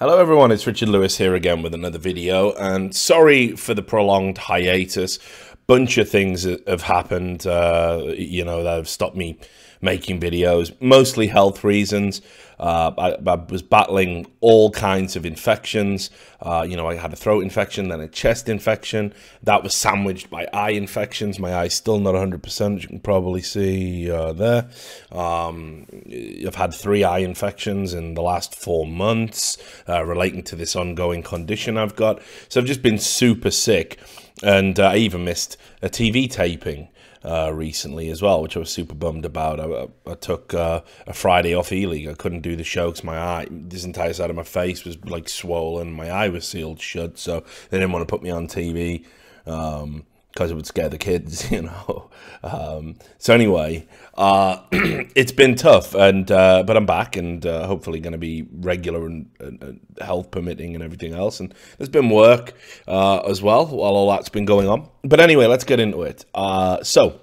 Hello everyone, it's Richard Lewis here again with another video, and sorry for the prolonged hiatus. Bunch of things have happened, that have stopped me making videos, mostly health reasons. I was battling all kinds of infections. I had a throat infection, then a chest infection. That was sandwiched by eye infections. My eye's still not 100%, as you can probably see there. I've had 3 eye infections in the last 4 months relating to this ongoing condition I've got. So I've just been super sick, and I even missed a TV taping recently as well, which I was super bummed about. I took a Friday off E-League. I couldn't do the show because my eye, this entire side of my face was like swollen. My eye was sealed shut, so they didn't want to put me on TV because it would scare the kids, So anyway, it's been tough, but I'm back, and hopefully going to be regular and health permitting and everything else. And there's been work as well while all that's been going on. But anyway, let's get into it. So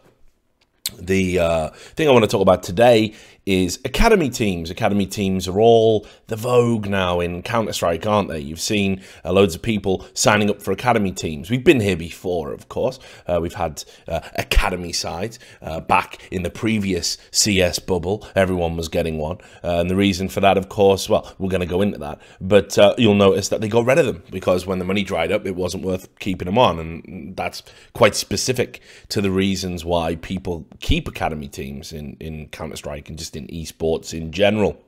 the thing I want to talk about today is academy teams. Academy teams are all the vogue now in Counter-Strike, aren't they? You've seen loads of people signing up for academy teams. We've been here before, of course. We've had academy sides back in the previous CS bubble. Everyone was getting one. And the reason for that, of course, well, we're going to go into that. But you'll notice that they got rid of them because when the money dried up, it wasn't worth keeping them on. And that's quite specific to the reasons why people keep academy teams in Counter-Strike and just in esports in general.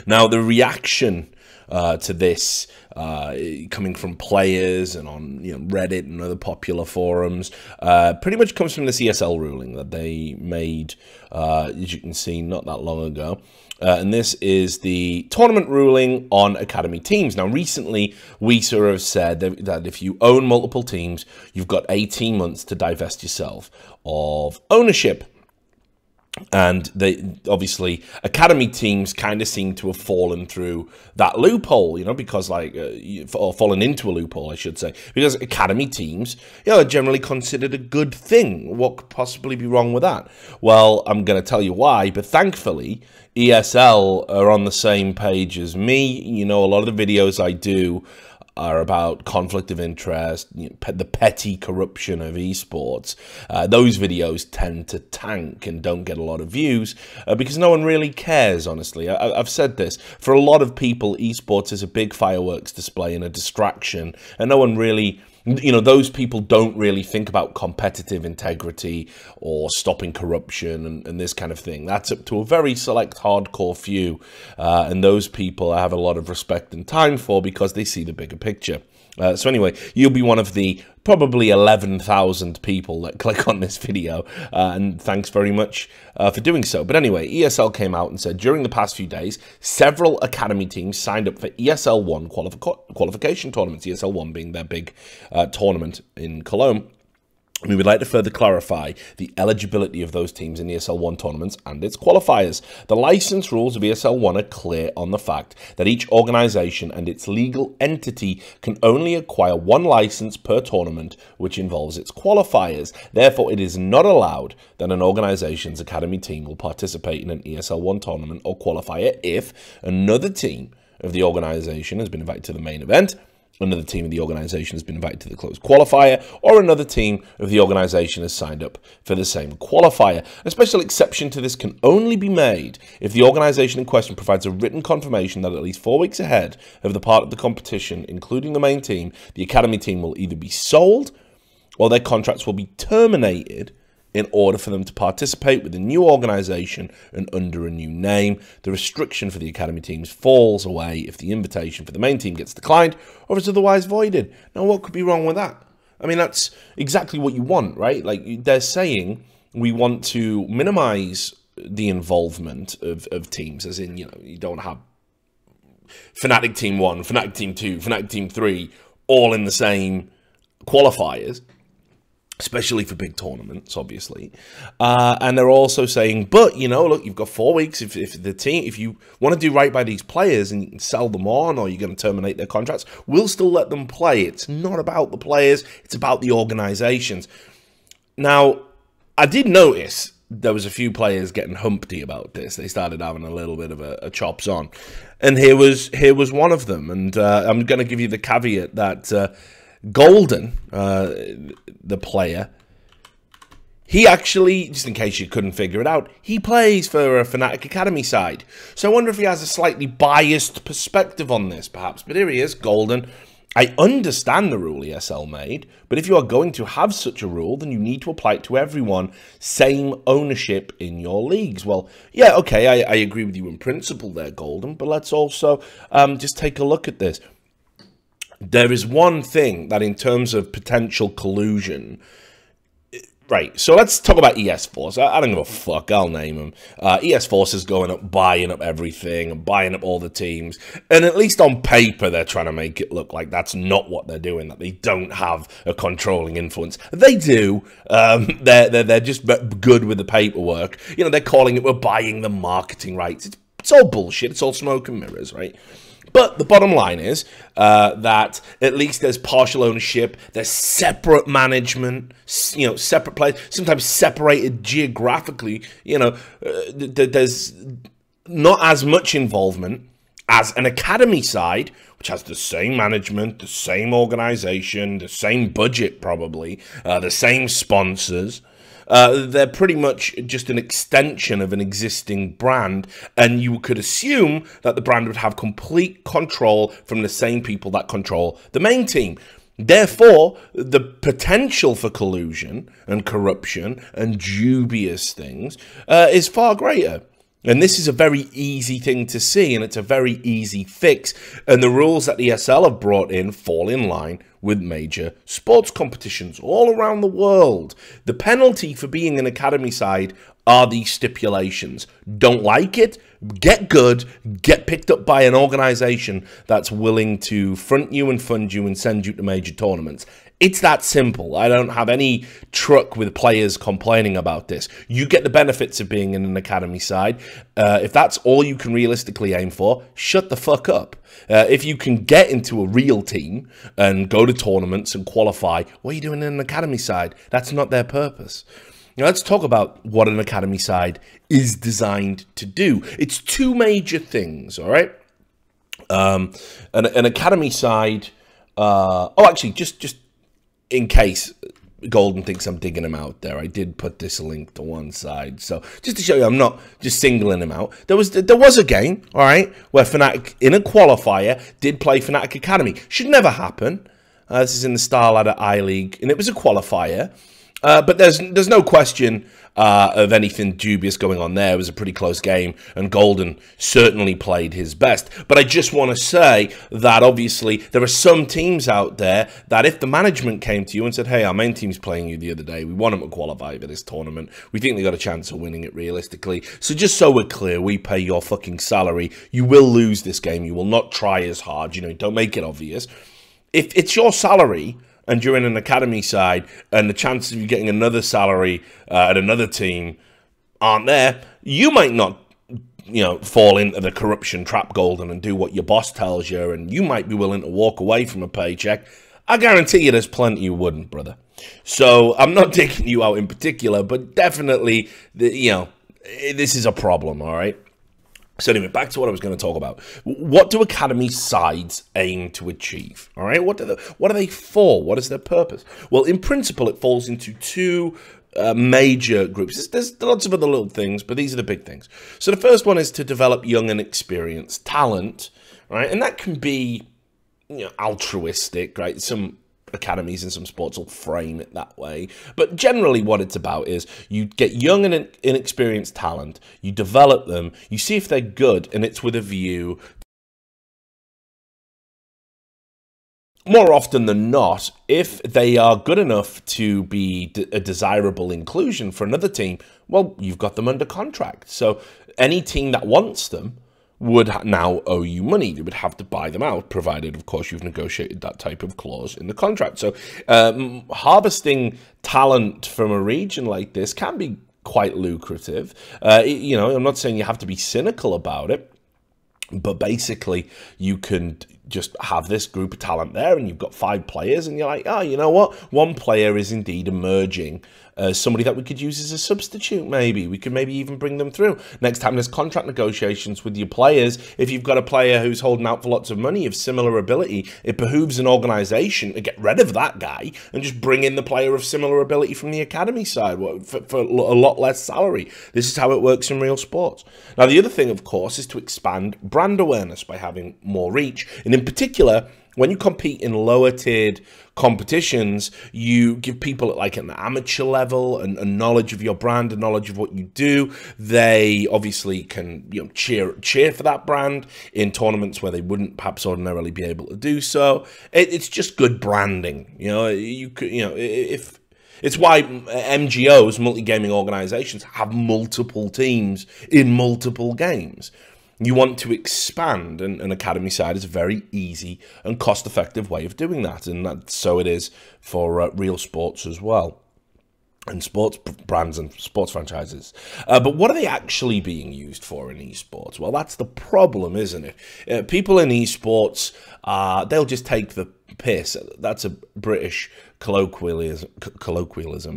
Now, the reaction to this coming from players and on Reddit and other popular forums pretty much comes from this ESL ruling that they made, as you can see, not that long ago. And this is the tournament ruling on academy teams. Now, recently, we sort of said that if you own multiple teams, you've got 18 months to divest yourself of ownership. And they obviously academy teams kind of seem to have fallen through that loophole, because or fallen into a loophole, I should say, because academy teams, are generally considered a good thing. What could possibly be wrong with that? Well, I'm going to tell you why, but thankfully, ESL are on the same page as me. A lot of the videos I do are about conflict of interest, the petty corruption of esports. Those videos tend to tank and don't get a lot of views because no one really cares, honestly. I've said this. For a lot of people, esports is a big fireworks display and a distraction, and no one really... those people don't really think about competitive integrity or stopping corruption and this kind of thing. That's up to a very select hardcore few. And those people I have a lot of respect and time for because they see the bigger picture. So anyway, you'll be one of the probably 11,000 people that click on this video, and thanks very much for doing so. But anyway, ESL came out and said during the past few days, several academy teams signed up for ESL 1 qualification tournaments, ESL 1 being their big tournament in Cologne. We would like to further clarify the eligibility of those teams in ESL 1 tournaments and its qualifiers. The license rules of ESL 1 are clear on the fact that each organization and its legal entity can only acquire 1 license per tournament, which involves its qualifiers. Therefore, it is not allowed that an organization's academy team will participate in an ESL 1 tournament or qualifier if another team of the organization has been invited to the main event, another team of the organization has been invited to the closed qualifier, or another team of the organization has signed up for the same qualifier. A special exception to this can only be made if the organization in question provides a written confirmation that at least 4 weeks ahead of the part of the competition, including the main team, the academy team will either be sold or their contracts will be terminated in order for them to participate with a new organization and under a new name. The restriction for the academy teams falls away if the invitation for the main team gets declined or is otherwise voided. Now, what could be wrong with that? I mean, that's exactly what you want, right? Like, they're saying we want to minimize the involvement of teams, as in, you don't have Fnatic Team 1, Fnatic Team 2, Fnatic Team 3 all in the same qualifiers, especially for big tournaments, obviously. And they're also saying, but, look, you've got 4 weeks. If you want to do right by these players and you can sell them on or you're going to terminate their contracts, we'll still let them play. It's not about the players. It's about the organizations. Now, I did notice there was a few players getting humpty about this. They started having a little bit of a chops on, and here was one of them. And I'm going to give you the caveat that Golden, the player, he actually, just in case you couldn't figure it out, he plays for a Fnatic Academy side. So I wonder if he has a slightly biased perspective on this, perhaps. But here he is, Golden. I understand the rule ESL made, but if you are going to have such a rule, then you need to apply it to everyone. Same ownership in your leagues. Well, yeah, okay, I agree with you in principle there, Golden, but let's also just take a look at this. There is one thing that in terms of potential collusion... Right, so let's talk about ES Force. I don't give a fuck, I'll name them. ES Force is going up, buying up everything, and buying up all the teams. And at least on paper, they're trying to make it look like that's not what they're doing, that they don't have a controlling influence. They do. They're just good with the paperwork. You know, they're calling it, we're buying the marketing rights. It's all bullshit. It's all smoke and mirrors, right? But the bottom line is that at least there's partial ownership, there's separate management, you know, separate players, sometimes separated geographically, you know, there's not as much involvement as an academy side, which has the same management, the same organization, the same budget probably, the same sponsors. They're pretty much just an extension of an existing brand, and you could assume that the brand would have complete control from the same people that control the main team. Therefore, the potential for collusion and corruption and dubious things is far greater. And this is a very easy thing to see, and it's a very easy fix. And the rules that ESL have brought in fall in line with major sports competitions all around the world. The penalty for being an academy side are these stipulations. Don't like it? Get good, get picked up by an organization that's willing to front you and fund you and send you to major tournaments. It's that simple. I don't have any truck with players complaining about this. You get the benefits of being in an academy side. If that's all you can realistically aim for, shut the fuck up. If you can get into a real team and go to tournaments and qualify, what are you doing in an academy side? That's not their purpose. Now, let's talk about what an academy side is designed to do. It's two major things, all right? An academy side... actually, just in case Golden thinks I'm digging him out there, I did put this link to one side. So just to show you I'm not just singling him out. There was a game, all right, where Fnatic in a qualifier did play Fnatic Academy. Should never happen. This is in the Star Ladder I-League, and it was a qualifier. But there's no question of anything dubious going on there. It was a pretty close game, and Golden certainly played his best. But I just want to say that obviously there are some teams out there that if the management came to you and said, hey, our main team's playing you the other day, we want them to qualify for this tournament, we think they got a chance of winning it realistically. So just so we're clear, we pay your fucking salary. You will lose this game. You will not try as hard. You know, don't make it obvious. If it's your salary and you're in an academy side, and the chances of you getting another salary at another team aren't there, you might not, you know, fall into the corruption trap, Golden, and do what your boss tells you, and you might be willing to walk away from a paycheck. I guarantee you there's plenty you wouldn't, brother. So I'm not taking you out in particular, but definitely, you know, this is a problem, all right? So anyway, back to what I was going to talk about. What do academy sides aim to achieve? All right, what are they for? What is their purpose? Well, in principle, it falls into two major groups. There's lots of other little things, but these are the big things. So the first one is to develop young and experienced talent, right? And that can be, you know, altruistic, right? Some academies and some sports will frame it that way, but generally what it's about is you get young and inexperienced talent, you develop them, you see if they're good, and it's with a view, more often than not, if they are good enough to be a desirable inclusion for another team, well, you've got them under contract. So any team that wants them would now owe you money. They would have to buy them out, provided, of course, you've negotiated that type of clause in the contract. So harvesting talent from a region like this can be quite lucrative. You know, I'm not saying you have to be cynical about it, But basically, you can just have this group of talent there, and you've got 5 players, and you're like, oh, you know what? One player is indeed emerging as somebody that we could use as a substitute, maybe. We could maybe even bring them through. Next time there's contract negotiations with your players, if you've got a player who's holding out for lots of money of similar ability, it behooves an organisation to get rid of that guy and just bring in the player of similar ability from the academy side for a lot less salary. This is how it works in real sports. Now, the other thing, of course, is to expand brand awareness by having more reach. And in particular, when you compete in lower tiered competitions, you give people at like an amateur level and a knowledge of your brand, a knowledge of what you do. They obviously can, you know, cheer for that brand in tournaments where they wouldn't perhaps ordinarily be able to do so. It's just good branding. You know, if it's why MGOs, multi-gaming organizations, have multiple teams in multiple games. You want to expand, and an academy side is a very easy and cost-effective way of doing that, and so it is for real sports as well, and sports brands and sports franchises. But what are they actually being used for in esports? Well, that's the problem, isn't it? People in esports, they'll just take the piss. That's a British colloquialism,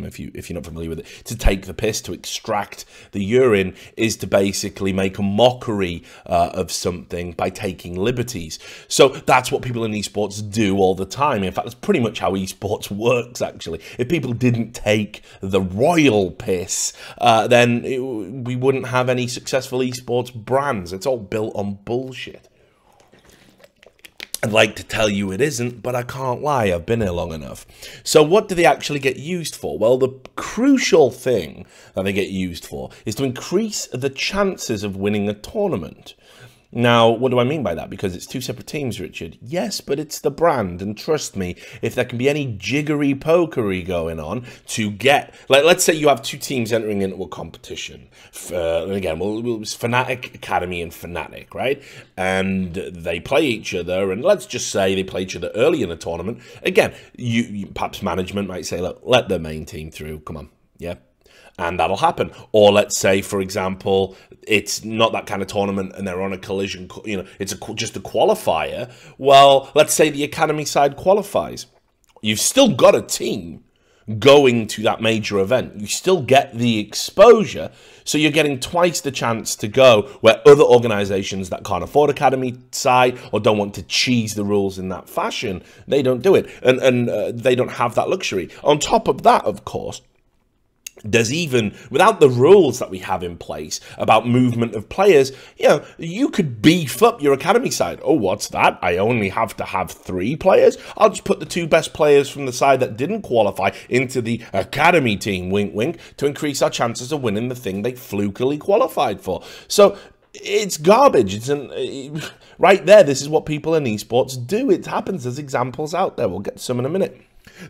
if you're not familiar with it. To take the piss, to extract the urine, is to basically make a mockery of something by taking liberties. So that's what people in esports do all the time. In fact, that's pretty much how esports works, actually. If people didn't take the royal piss, then we wouldn't have any successful esports brands. It's all built on bullshit. I'd like to tell you it isn't, but I can't lie. I've been here long enough. So what do they actually get used for? Well, the crucial thing that they get used for is to increase the chances of winning a tournament. Now, what do I mean by that? Because it's 2 separate teams, Richard. Yes, but it's the brand, and trust me, if there can be any jiggery-pokery going on to get... Like, let's say you have 2 teams entering into a competition. Again, well, it was Fnatic Academy and Fnatic, right? And they play each other, and let's just say they play each other early in the tournament. Again, you perhaps management might say, look, let the main team through. Come on, yeah? And that'll happen. Or let's say, for example, it's not that kind of tournament and they're on a collision, you know, it's just a qualifier. Well, let's say the academy side qualifies. You've still got a team going to that major event. You still get the exposure, so you're getting twice the chance to go, where other organizations that can't afford academy side or don't want to cheese the rules in that fashion, they don't do it. And they don't have that luxury. On top of that, of course, there's even, without the rules that we have in place about movement of players, you know, you could beef up your academy side. Oh, what's that? I only have to have 3 players? I'll just put the 2 best players from the side that didn't qualify into the academy team, wink, wink, to increase our chances of winning the thing they flukily qualified for. So it's garbage. It's right there, this is what people in esports do. It happens. There's examples out there. We'll get to some in a minute.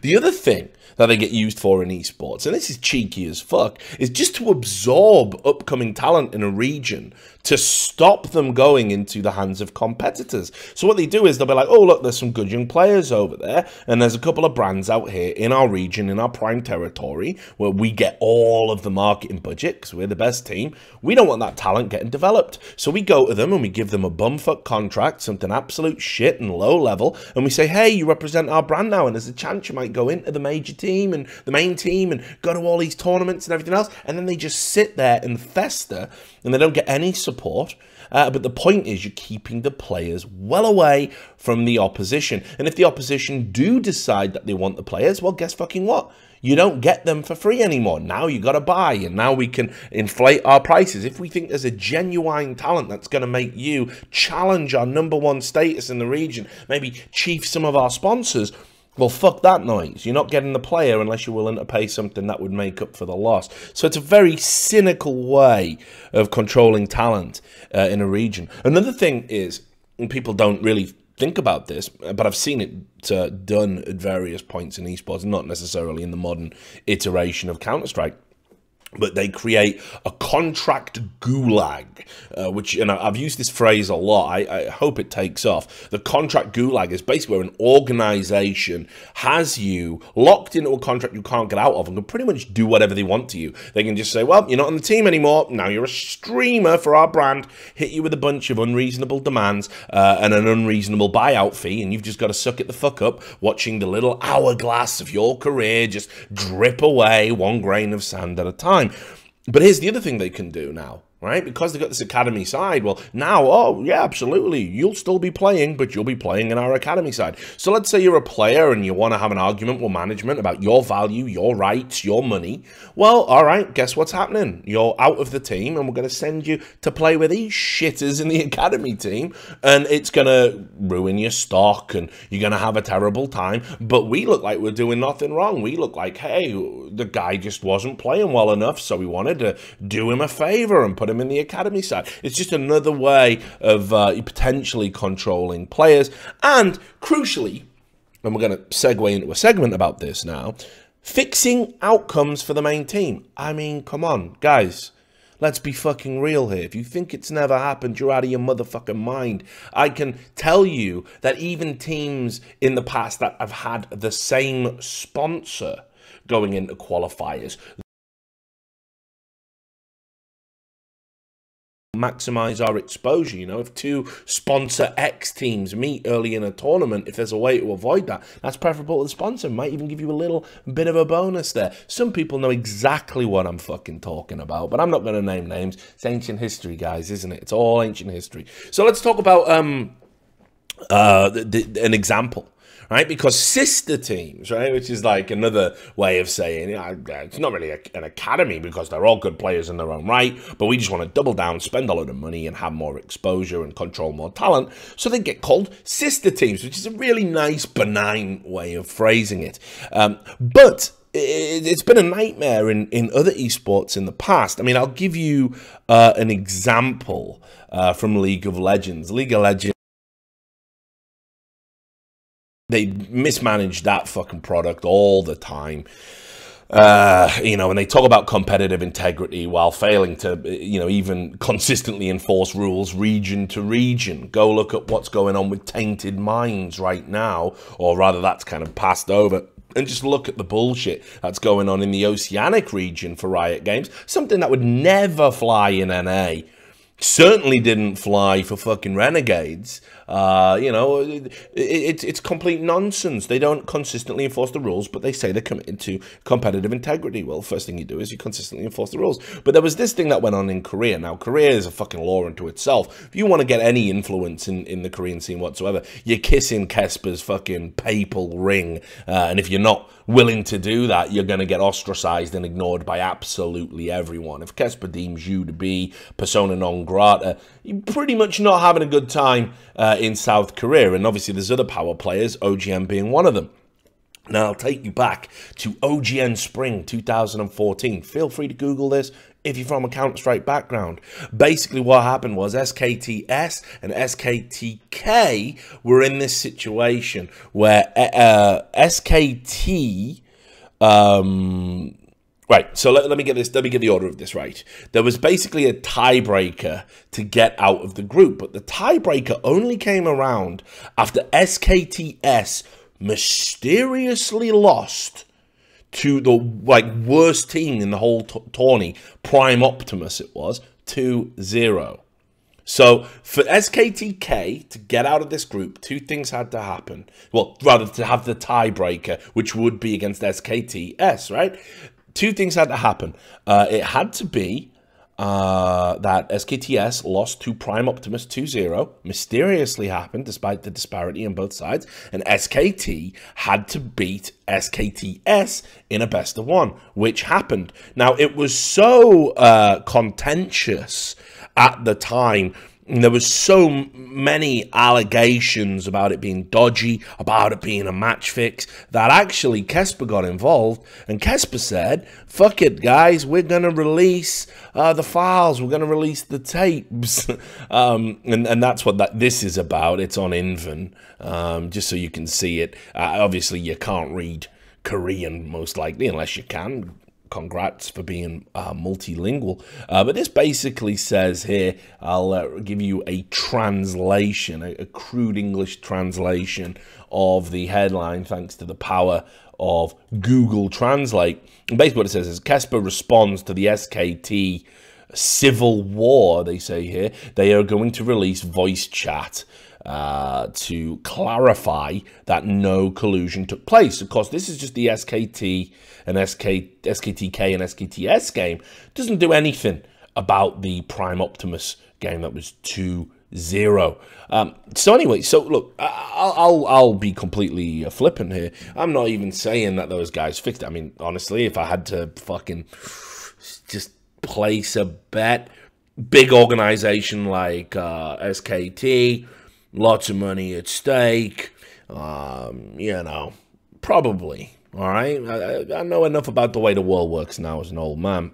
The other thing that they get used for in esports, and this is cheeky as fuck, is just to absorb upcoming talent in a region to stop them going into the hands of competitors. So what they do is they'll be like, oh, look, there's some good young players over there, and there's a couple of brands out here in our region, in our prime territory, where we get all of the marketing budget, because we're the best team. We don't want that talent getting developed. So we go to them and we give them a bumfuck contract, something absolute shit and low level, and we say, hey, you represent our brand now, and there's a chance you might go into the major team and the main team and go to all these tournaments and everything else, and then they just sit there and fester, and they don't get any support. But the point is, you're keeping the players well away from the opposition. And if the opposition do decide that they want the players, well, guess fucking what? You don't get them for free anymore. Now you got to buy, and now we can inflate our prices. If we think there's a genuine talent that's going to make you challenge our #1 status in the region, maybe chief some of our sponsors, well, fuck that noise. You're not getting the player unless you're willing to pay something that would make up for the loss. So it's a very cynical way of controlling talent in a region. Another thing is, and people don't really think about this, but I've seen it done at various points in esports, not necessarily in the modern iteration of Counter-Strike. but they create a contract gulag, which, and I've used this phrase a lot. I hope it takes off. The contract gulag is basically where an organization has you locked into a contract you can't get out of and can pretty much do whatever they want to you. They can just say, well, you're not on the team anymore. Now you're a streamer for our brand, hit you with a bunch of unreasonable demands and an unreasonable buyout fee, and you've just got to suck it the fuck up, watching the little hourglass of your career just drip away one grain of sand at a time. But here's the other thing they can do now, right? Because they've got this academy side, well, now, oh, yeah, absolutely, you'll still be playing, but you'll be playing in our academy side. So let's say you're a player and you want to have an argument with management about your value, your rights, your money. Well, all right, guess what's happening? You're out of the team, and we're going to send you to play with these shitters in the academy team, and it's going to ruin your stock, and you're going to have a terrible time. But we look like we're doing nothing wrong. We look like, hey, the guy just wasn't playing well enough, so we wanted to do him a favor and put him in the academy side. It's just another way of potentially controlling players. And crucially, and we're going to segue into a segment about this now, fixing outcomes for the main team. I mean, come on, guys. Let's be fucking real here. If you think it's never happened, you're out of your motherfucking mind. I can tell you that even teams in the past that have had the same sponsor going into qualifiers maximize our exposure. You know, if two sponsor X teams meet early in a tournament, if there's a way to avoid that, that's preferable to the sponsor. Might even give you a little bit of a bonus there. Some people know exactly what I'm fucking talking about, but I'm not going to name names. It's ancient history, guys, isn't it? It's all ancient history. So let's talk about an example. Right, because sister teams, right, which is like another way of saying, it's not really an academy because they're all good players in their own right, but we just want to double down, spend a lot of money, and have more exposure and control more talent. So they get called sister teams, which is a really nice, benign way of phrasing it. But it's been a nightmare in other esports in the past. I mean, I'll give you an example from League of Legends. League of Legends, they mismanage that fucking product all the time. You know, and they talk about competitive integrity while failing to, you know, even consistently enforce rules region to region. Go look at what's going on with Tainted Minds right now, or rather that's kind of passed over. And just look at the bullshit that's going on in the Oceanic region for Riot Games. Something that would never fly in NA. Certainly didn't fly for fucking Renegades. You know, it's complete nonsense. They don't consistently enforce the rules, but they say they're committed to competitive integrity. Well, first thing you do is you consistently enforce the rules. But there was this thing that went on in Korea. Now, Korea is a fucking law unto itself. If you want to get any influence in the Korean scene whatsoever, you're kissing Kesper's fucking papal ring. And if you're not willing to do that, you're going to get ostracized and ignored by absolutely everyone. If Kesper deems you to be persona non grata, you're pretty much not having a good time in South Korea. And obviously there's other power players, OGN being one of them. Now, I'll take you back to OGN Spring 2014. Feel free to Google this if you're from a Counter-Strike background. Basically, what happened was SKTS and SKTK were in this situation where SKT... Right, so let me get this. Let me get the order of this right. There was basically a tiebreaker to get out of the group, but the tiebreaker only came around after SKTS mysteriously lost to the worst team in the whole tourney, Prime Optimus. It was 2-0. So for SKTK to get out of this group, two things had to happen. Well, rather to have the tiebreaker, which would be against SKTS, right? Two things had to happen. It had to be that SKTS lost to Prime Optimus 2-0, mysteriously happened despite the disparity on both sides, and SKT had to beat SKTS in a best of one, which happened. Now, it was so contentious at the time. And there was so many allegations about it being dodgy, about it being a match fix, that actually Kesper got involved. And Kesper said, fuck it, guys, we're going to release the files. We're going to release the tapes. And that's what this is about. It's on Inven, just so you can see it. Obviously, you can't read Korean, most likely, unless you can congrats for being multilingual. But this basically says here, I'll give you a translation, a crude English translation of the headline, thanks to the power of Google Translate. And basically what it says is, Kesper responds to the SKT civil war, they say here. They are going to release voice chat to clarify that no collusion took place. Of course, this is just the SKT and SKTK and SKTS game. It doesn't do anything about the Prime Optimus game that was 2-0. So anyway, so look, I'll be completely flippant here. I'm not even saying that those guys fixed it. I mean, honestly, if I had to fucking just place a bet, big organization like SKT, lots of money at stake, you know, probably, all right? I know enough about the way the world works now as an old man.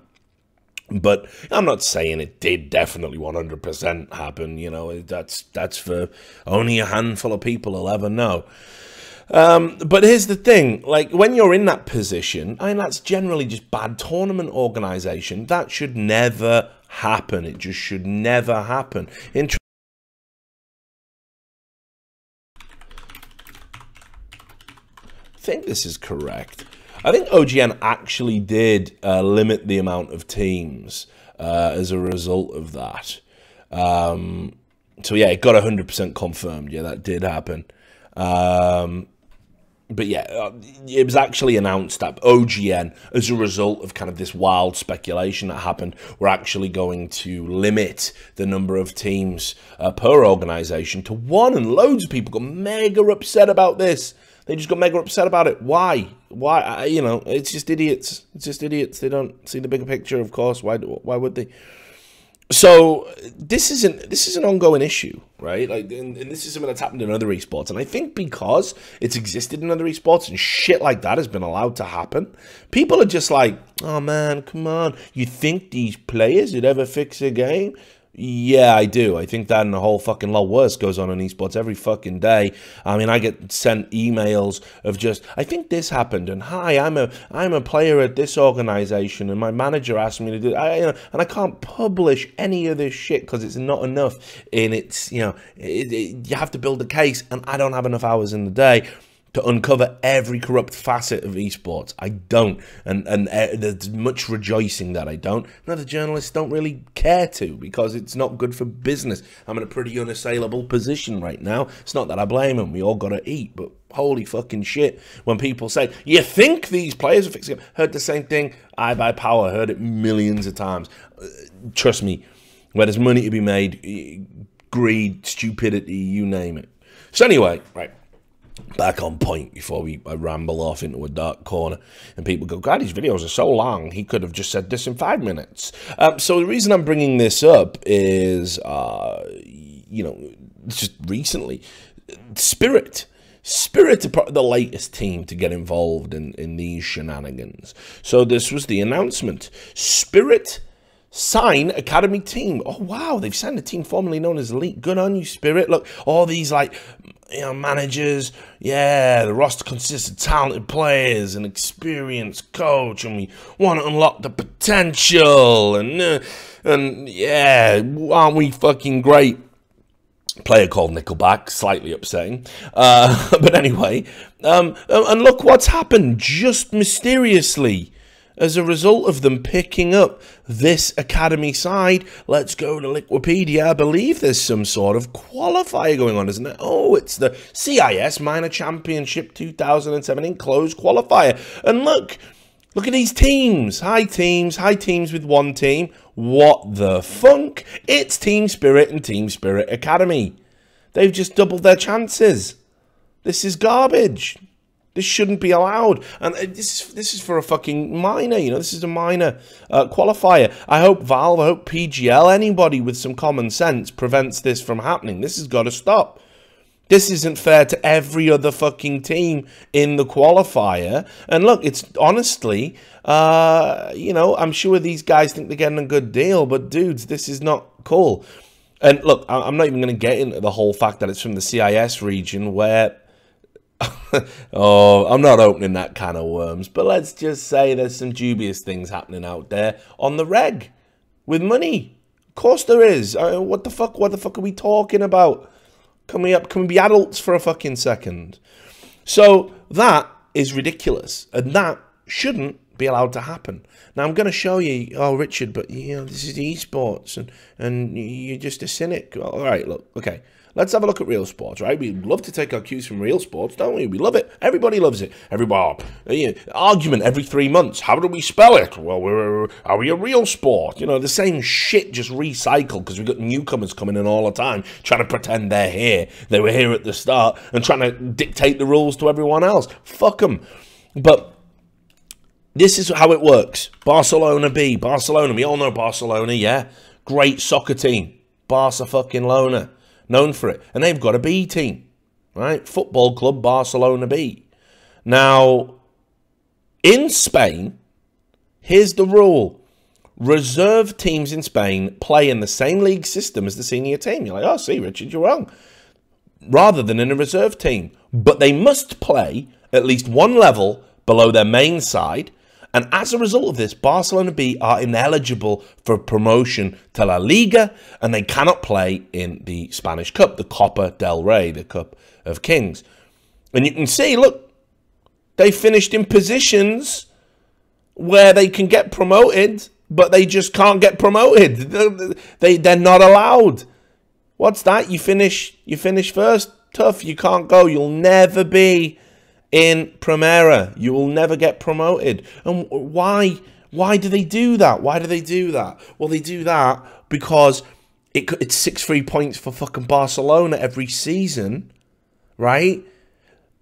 But I'm not saying it did definitely 100% happen, you know, that's for only a handful of people will ever know. But here's the thing, like, when you're in that position, I mean, that's generally just bad tournament organization. That should never happen. It just should never happen. I think this is correct. I think OGN actually did limit the amount of teams as a result of that. So yeah, it got 100% confirmed. Yeah, that did happen. But yeah, it was actually announced that OGN, as a result of kind of this wild speculation that happened, were actually going to limit the number of teams per organization to 1, and loads of people got mega upset about this. They just got mega upset about it. Why? Why? You know, it's just idiots. It's just idiots. They don't see the bigger picture, of course. Why would they? So this is an ongoing issue, right? Like, and this is something that's happened in other esports, and I think because it's existed in other esports and shit like that has been allowed to happen, people are just like, oh man, come on. You think these players would ever fix a game? Yeah, I do. I think that and a whole fucking lot worse goes on in esports every fucking day. I mean, I get sent emails of just, I think this happened, and hi, I'm a player at this organization, and my manager asked me to do, and I can't publish any of this shit because it's not enough. And it's, you know, you have to build a case, and I don't have enough hours in the day to uncover every corrupt facet of esports. I don't, and there's much rejoicing that I don't. And other journalists don't really care to, because it's not good for business. I'm in a pretty unassailable position right now. It's not that I blame them. We all gotta eat, but holy fucking shit, when people say, you think these players are fixing it? Heard the same thing, I Buy Power, heard it millions of times. Trust me, where there's money to be made, greed, stupidity, you name it. So anyway, right, back on point before I ramble off into a dark corner and people go, God, his videos are so long, he could have just said this in 5 minutes. So the reason I'm bringing this up is, you know, just recently, Spirit are the latest team to get involved in these shenanigans. So this was the announcement. Spirit sign academy team. Oh wow, they've signed a team formerly known as Elite. Good on you, Spirit. Look, all these, like, you know, managers. Yeah, the roster consists of talented players and experienced coach, and we want to unlock the potential. And yeah, aren't we fucking great? Player called Nickelback, slightly upsetting. But anyway, and look what's happened just mysteriously. As a result of them picking up this academy side, let's go to Wikipedia. I believe there's some sort of qualifier going on, isn't it? Oh, it's the CIS Minor Championship 2017 closed qualifier. And look at these teams. High teams with one team. What the funk? It's Team Spirit and Team Spirit Academy. They've just doubled their chances. This is garbage. This shouldn't be allowed, and this is for a fucking minor, you know, this is a minor qualifier. I hope Valve, I hope PGL, anybody with some common sense prevents this from happening. This has got to stop. This isn't fair to every other fucking team in the qualifier. And look, it's honestly, you know, I'm sure these guys think they're getting a good deal, but dudes, this is not cool. And look, I'm not even going to get into the whole fact that it's from the CIS region, where Oh, I'm not opening that can of worms, but let's just say there's some dubious things happening out there on the reg with money. Of course there is. What the fuck? What the fuck are we talking about? Can we be adults for a fucking second? So that is ridiculous, and that shouldn't be allowed to happen. Now I'm going to show you, oh Richard, but you know this is esports, and you're just a cynic. All right, look, okay. Let's have a look at real sports, right? We love to take our cues from real sports, don't we? We love it. Everybody loves it. Everybody, argument every 3 months. How do we spell it? Well, are we a real sport? You know, the same shit just recycled because we've got newcomers coming in all the time trying to pretend they're here. They were here at the start and trying to dictate the rules to everyone else. Fuck them. But this is how it works. Barcelona B. Barcelona. We all know Barcelona, yeah? Great soccer team. Barca fucking Lona. Known for it. And they've got a B team, right? Football Club Barcelona B. Now, in Spain, here's the rule. Reserve teams in Spain play in the same league system as the senior team. You're like, oh, see, Richard, you're wrong. Rather than in a reserve team. But they must play at least one level below their main side. And as a result of this, Barcelona B are ineligible for promotion to La Liga, and they cannot play in the Spanish Cup, the Copa del Rey, the Cup of Kings. And you can see, look, they finished in positions where they can get promoted, but they just can't get promoted. They're not allowed. What's that? You finish first? Tough, you can't go. You'll never be in Primera. You will never get promoted. And why do they do that? Why do they do that? Well, they do that because it's 6 free points for fucking Barcelona every season, right?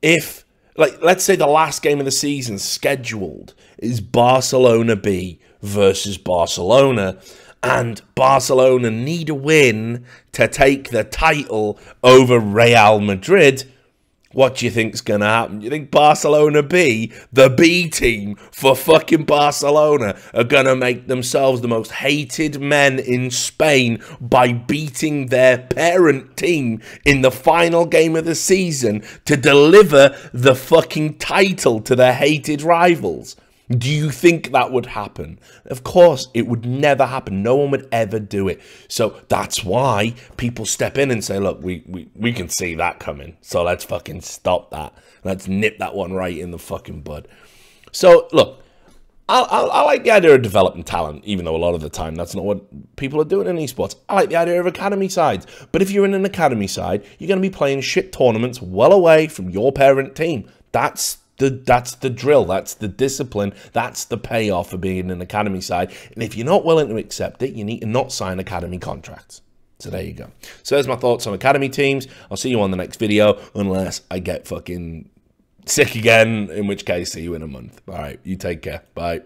If, like, let's say the last game of the season scheduled is Barcelona B versus Barcelona, and Barcelona need a win to take the title over Real Madrid. What do you think's going to happen? You think Barcelona B, the B team for fucking Barcelona, are going to make themselves the most hated men in Spain by beating their parent team in the final game of the season to deliver the fucking title to their hated rivals? Do you think that would happen? Of course, it would never happen. No one would ever do it. So that's why people step in and say, look, we can see that coming. So let's fucking stop that. Let's nip that one right in the fucking bud. So, look, I like the idea of developing talent, even though a lot of the time that's not what people are doing in esports. I like the idea of academy sides. But if you're in an academy side, you're going to be playing shit tournaments well away from your parent team. That's the drill, that's the discipline, that's the payoff for being in an academy side. And if you're not willing to accept it, you need to not sign academy contracts. So there you go. So there's my thoughts on academy teams. I'll see you on the next video, unless I get fucking sick again, in which case, see you in a month. All right, you take care. Bye.